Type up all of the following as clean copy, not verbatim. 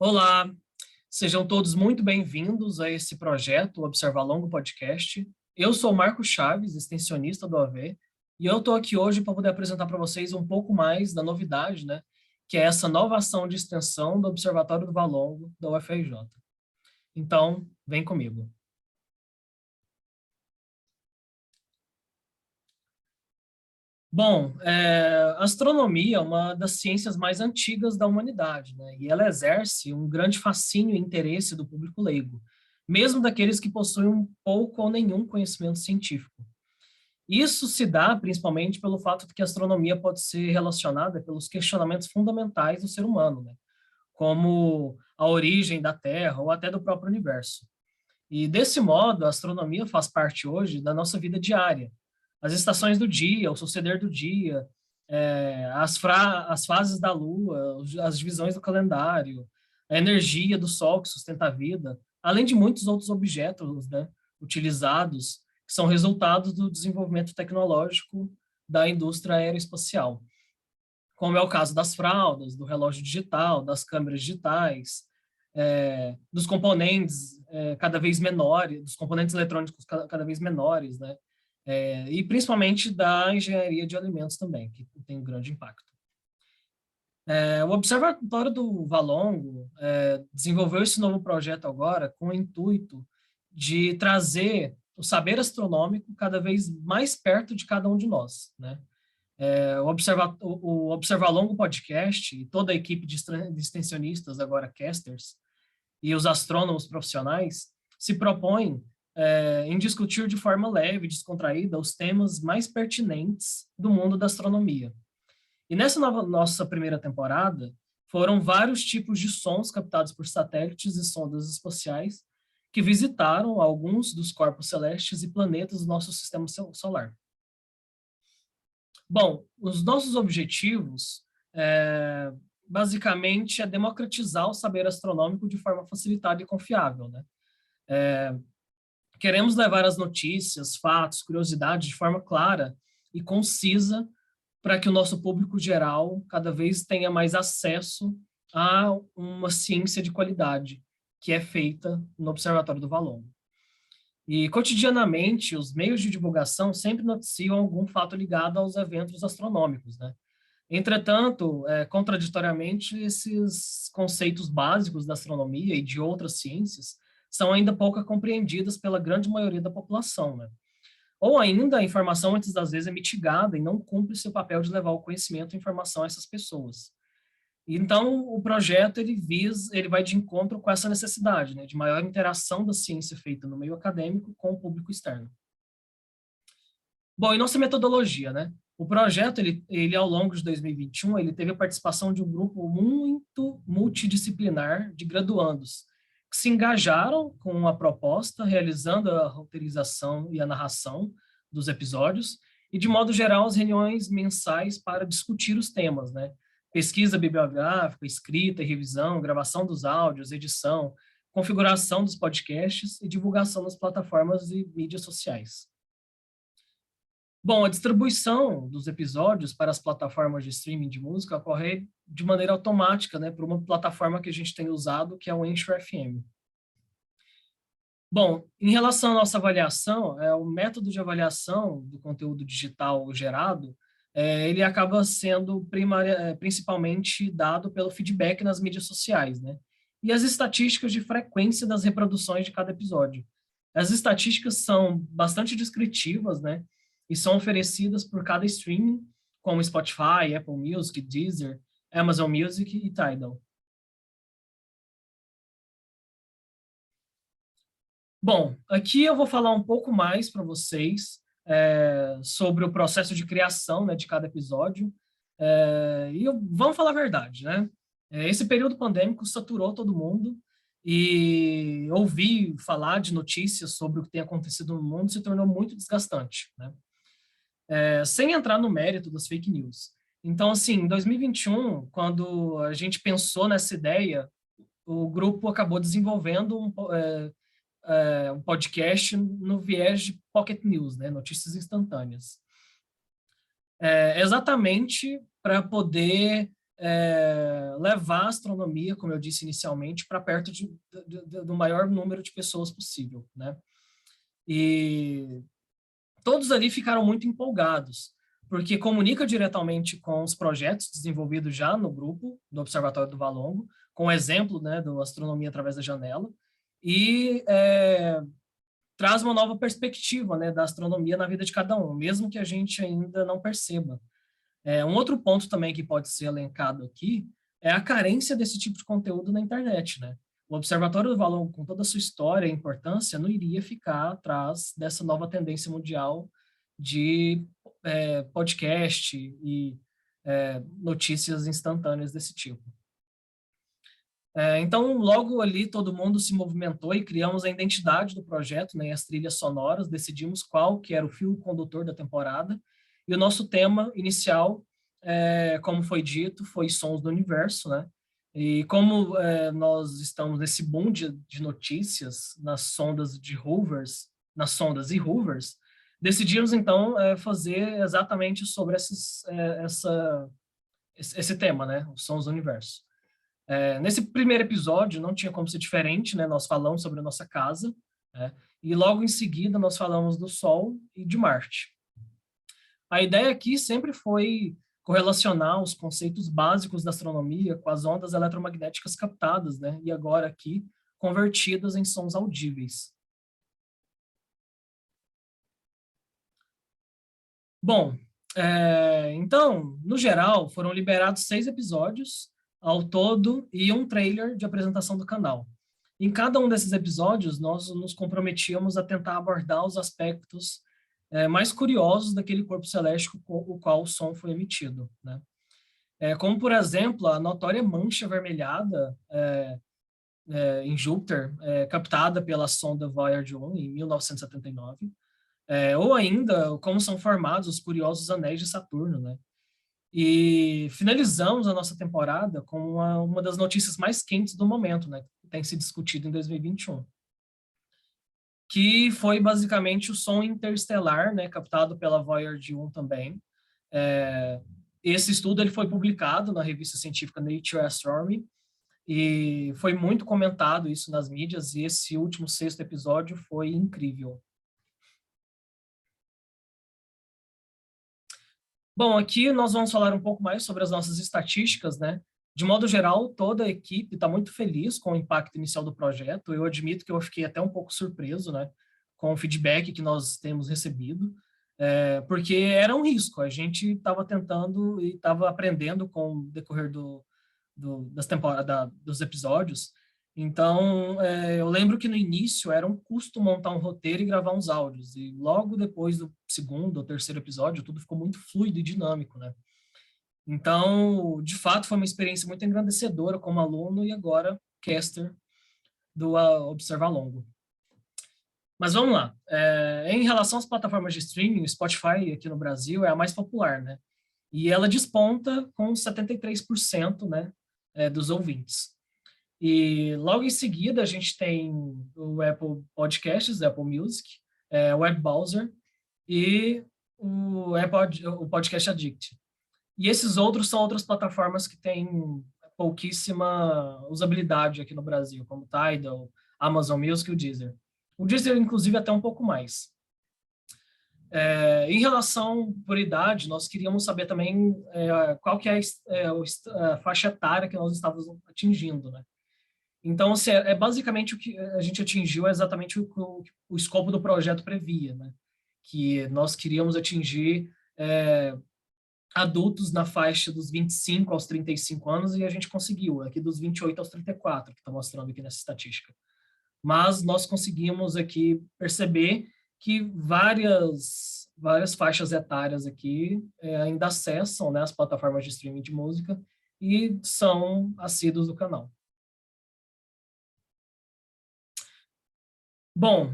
Olá, sejam todos muito bem-vindos a esse projeto, o Observar Longo Podcast. Eu sou o Marco Chaves, extensionista do AV, e eu estou aqui hoje para poder apresentar para vocês um pouco mais da novidade, né, que é essa nova ação de extensão do Observatório do Valongo da UFRJ. Então, vem comigo. Bom, a astronomia é uma das ciências mais antigas da humanidade, né? E ela exerce um grande fascínio e interesse do público leigo, mesmo daqueles que possuem um pouco ou nenhum conhecimento científico. Isso se dá principalmente pelo fato de que a astronomia pode ser relacionada pelos questionamentos fundamentais do ser humano, né? Como a origem da Terra ou até do próprio universo. E desse modo, a astronomia faz parte hoje da nossa vida diária. As estações do dia, o suceder do dia, as fases da Lua, as divisões do calendário, a energia do Sol que sustenta a vida, além de muitos outros objetos, né, utilizados, que são resultados do desenvolvimento tecnológico da indústria aeroespacial, como é o caso das fraldas, do relógio digital, das câmeras digitais, dos componentes cada vez menores, dos componentes eletrônicos cada vez menores, né? E principalmente da engenharia de alimentos também, que tem um grande impacto. O Observatório do Valongo desenvolveu esse novo projeto agora com o intuito de trazer o saber astronômico cada vez mais perto de cada um de nós, né? O Observalongo Podcast e toda a equipe de extensionistas, agora casters, e os astrônomos profissionais se propõem em discutir de forma leve e descontraída os temas mais pertinentes do mundo da astronomia. E nessa nossa primeira temporada, foram vários tipos de sons captados por satélites e sondas espaciais que visitaram alguns dos corpos celestes e planetas do nosso sistema solar. Bom, os nossos objetivos, basicamente, é democratizar o saber astronômico de forma facilitada e confiável, né? Queremos levar as notícias, fatos, curiosidades de forma clara e concisa para que o nosso público geral cada vez tenha mais acesso a uma ciência de qualidade que é feita no Observatório do Valongo. E, cotidianamente, os meios de divulgação sempre noticiam algum fato ligado aos eventos astronômicos, né? Entretanto, contraditoriamente, esses conceitos básicos da astronomia e de outras ciências são ainda pouco compreendidas pela grande maioria da população, né? Ou ainda, a informação muitas das vezes é mitigada e não cumpre seu papel de levar o conhecimento e informação a essas pessoas. Então, o projeto ele vai de encontro com essa necessidade, né, de maior interação da ciência feita no meio acadêmico com o público externo. Bom, e nossa metodologia, né? O projeto, ele ao longo de 2021, ele teve a participação de um grupo muito multidisciplinar de graduandos, que se engajaram com a proposta, realizando a roteirização e a narração dos episódios, e, de modo geral, as reuniões mensais para discutir os temas, né? Pesquisa bibliográfica, escrita e revisão, gravação dos áudios, edição, configuração dos podcasts e divulgação nas plataformas e mídias sociais. Bom, a distribuição dos episódios para as plataformas de streaming de música ocorre de maneira automática, né, por uma plataforma que a gente tem usado, que é o Anchor FM. Bom, em relação à nossa avaliação, o método de avaliação do conteúdo digital gerado, ele acaba sendo principalmente dado pelo feedback nas mídias sociais, né? E as estatísticas de frequência das reproduções de cada episódio. As estatísticas são bastante descritivas, né? E são oferecidas por cada streaming, como Spotify, Apple Music, Deezer, Amazon Music e Tidal. Bom, aqui eu vou falar um pouco mais para vocês sobre o processo de criação, né, de cada episódio. Vamos falar a verdade, né? Esse período pandêmico saturou todo mundo e ouvir falar de notícias sobre o que tem acontecido no mundo se tornou muito desgastante, né? Sem entrar no mérito das fake news. Então, assim, em 2021, quando a gente pensou nessa ideia, o grupo acabou desenvolvendo um podcast no viés de pocket news, né, notícias instantâneas. Exatamente para poder levar a astronomia, como eu disse inicialmente, para perto do maior número de pessoas possível, né? E todos ali ficaram muito empolgados, porque comunica diretamente com os projetos desenvolvidos já no grupo do Observatório do Valongo, com o exemplo, né, do Astronomia através da Janela, e traz uma nova perspectiva, né, da astronomia na vida de cada um, mesmo que a gente ainda não perceba. Um outro ponto também que pode ser elencado aqui é a carência desse tipo de conteúdo na internet, né? O Observatório do Valongo, com toda a sua história e importância, não iria ficar atrás dessa nova tendência mundial de podcast e notícias instantâneas desse tipo. Então, logo ali, todo mundo se movimentou e criamos a identidade do projeto, né, as trilhas sonoras, decidimos qual que era o fio condutor da temporada, e o nosso tema inicial, como foi dito, foi Sons do Universo, né? E como nós estamos nesse boom de notícias nas sondas de Hoovers, nas sondas e Hoovers, decidimos, então, fazer exatamente sobre esse tema, né? Os Sons do Universo. Nesse primeiro episódio, não tinha como ser diferente, né? Nós falamos sobre a nossa casa, né? E logo em seguida nós falamos do Sol e de Marte. A ideia aqui sempre foi correlacionar os conceitos básicos da astronomia com as ondas eletromagnéticas captadas, né? E agora aqui convertidas em sons audíveis. Bom, então, no geral, foram liberados 6 episódios ao todo e um trailer de apresentação do canal. Em cada um desses episódios, nós nos comprometíamos a tentar abordar os aspectos mais curiosos daquele corpo celeste com o qual o som foi emitido, né? Como, por exemplo, a notória mancha avermelhada em Júpiter, captada pela sonda Voyager 1 em 1979, ou ainda como são formados os curiosos anéis de Saturno, né? E finalizamos a nossa temporada com uma das notícias mais quentes do momento, né? Que tem se discutido em 2021. Que foi basicamente o som interestelar, né? Captado pela Voyager 1 também. Esse estudo ele foi publicado na revista científica Nature Astronomy e foi muito comentado isso nas mídias, e esse último 6º episódio foi incrível. Bom, aqui nós vamos falar um pouco mais sobre as nossas estatísticas, né? De modo geral, toda a equipe está muito feliz com o impacto inicial do projeto. Eu admito que eu fiquei até um pouco surpreso, né, com o feedback que nós temos recebido, porque era um risco. A gente estava tentando e estava aprendendo com o decorrer das temporadas, dos episódios. Então, eu lembro que no início era um custo montar um roteiro e gravar uns áudios, e logo depois do 2º ou 3º episódio, tudo ficou muito fluido e dinâmico, né? Então, de fato, foi uma experiência muito engrandecedora como aluno e agora caster do Observar Longo. Mas vamos lá. Em relação às plataformas de streaming, o Spotify aqui no Brasil é a mais popular, né? E ela desponta com 73%, né, dos ouvintes. E logo em seguida a gente tem o Apple Podcasts, Apple Music, o Web Browser e o Podcast Addict. E esses outros são outras plataformas que têm pouquíssima usabilidade aqui no Brasil, como Tidal, Amazon Music e o Deezer. O Deezer, inclusive, até um pouco mais. Em relação por idade, nós queríamos saber também qual que é a faixa etária que nós estávamos atingindo, né? Então, assim, basicamente o que a gente atingiu é exatamente o escopo do projeto previa, né? Que nós queríamos atingir adultos na faixa dos 25 aos 35 anos, e a gente conseguiu, aqui dos 28 aos 34, que está mostrando aqui nessa estatística. Mas nós conseguimos aqui perceber que várias faixas etárias aqui ainda acessam, né, as plataformas de streaming de música e são assíduos do canal. Bom,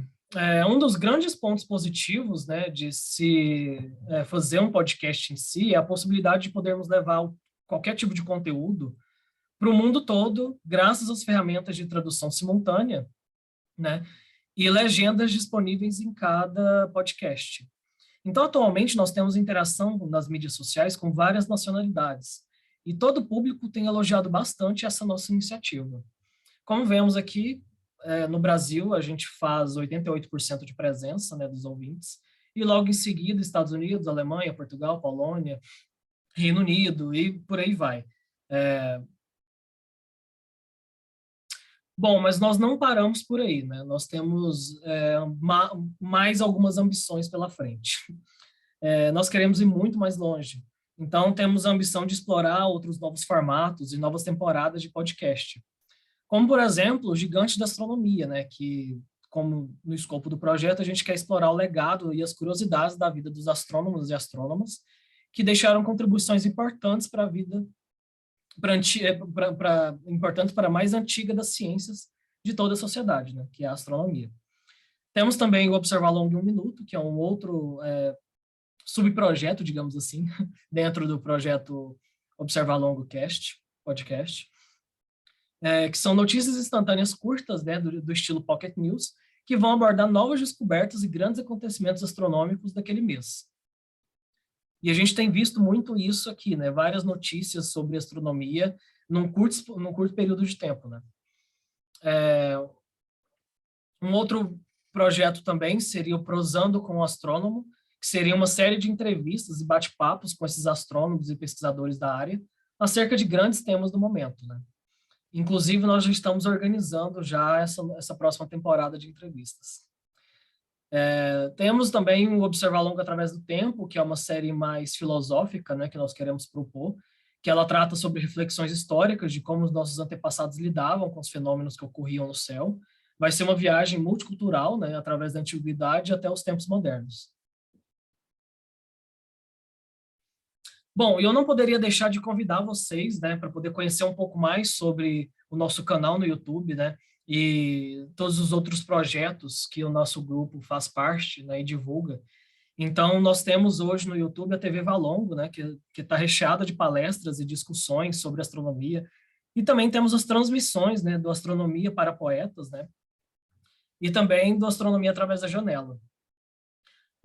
um dos grandes pontos positivos, né, de se fazer um podcast em si é a possibilidade de podermos levar qualquer tipo de conteúdo para o mundo todo, graças às ferramentas de tradução simultânea, né, e legendas disponíveis em cada podcast. Então, atualmente, nós temos interação nas mídias sociais com várias nacionalidades. e todo o público tem elogiado bastante essa nossa iniciativa. Como vemos aqui, no Brasil, a gente faz 88% de presença, né, dos ouvintes, e logo em seguida, Estados Unidos, Alemanha, Portugal, Polônia, Reino Unido, e por aí vai. Bom, mas nós não paramos por aí, né? Nós temos mais algumas ambições pela frente. Nós queremos ir muito mais longe. Então, temos a ambição de explorar outros novos formatos e novas temporadas de podcast. Como, por exemplo, o Gigante da Astronomia, né? Que, como no escopo do projeto, a gente quer explorar o legado e as curiosidades da vida dos astrônomos e astrônomas que deixaram contribuições importantes para a vida, importantes para a mais antiga das ciências de toda a sociedade, né? Que é a astronomia. Temos também o Observar Longo em um Minuto, que é um outro subprojeto, digamos assim, dentro do projeto Observar Longo podcast, que são notícias instantâneas curtas, né, do estilo Pocket News, que vão abordar novas descobertas e grandes acontecimentos astronômicos daquele mês. E a gente tem visto muito isso aqui, né, várias notícias sobre astronomia num curto período de tempo, né. Um outro projeto também seria o Prosando com o Astrônomo, que seria uma série de entrevistas e bate-papos com esses astrônomos e pesquisadores da área acerca de grandes temas do momento, né? Inclusive, nós já estamos organizando já essa próxima temporada de entrevistas. Temos também o Observar Longo através do Tempo, que é uma série mais filosófica, né, que nós queremos propor, que ela trata sobre reflexões históricas de como os nossos antepassados lidavam com os fenômenos que ocorriam no céu. Vai ser uma viagem multicultural, né, através da antiguidade até os tempos modernos. Bom, eu não poderia deixar de convidar vocês, né, para poder conhecer um pouco mais sobre o nosso canal no YouTube, né, e todos os outros projetos que o nosso grupo faz parte, né, e divulga. Então, nós temos hoje no YouTube a TV Valongo, né, que está recheada de palestras e discussões sobre astronomia, e também temos as transmissões, né, do Astronomia para Poetas, né, e também do Astronomia através da Janela.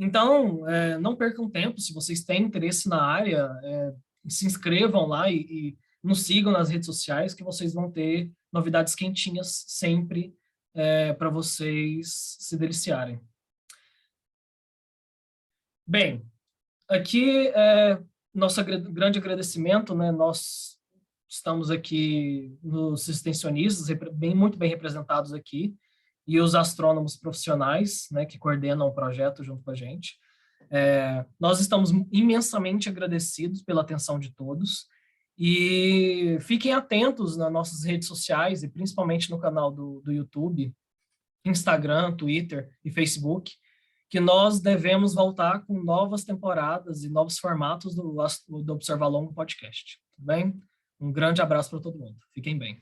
Então, não percam tempo, se vocês têm interesse na área, se inscrevam lá e nos sigam nas redes sociais, que vocês vão ter novidades quentinhas sempre para vocês se deliciarem. Bem, aqui nosso grande agradecimento, né? Nós estamos aqui nos extensionistas, muito bem representados aqui, e os astrônomos profissionais, né, que coordenam o projeto junto com a gente. Nós estamos imensamente agradecidos pela atenção de todos e fiquem atentos nas nossas redes sociais e principalmente no canal do YouTube, Instagram, Twitter e Facebook, que nós devemos voltar com novas temporadas e novos formatos do Observar Longo Podcast. Tudo bem? Um grande abraço para todo mundo. Fiquem bem.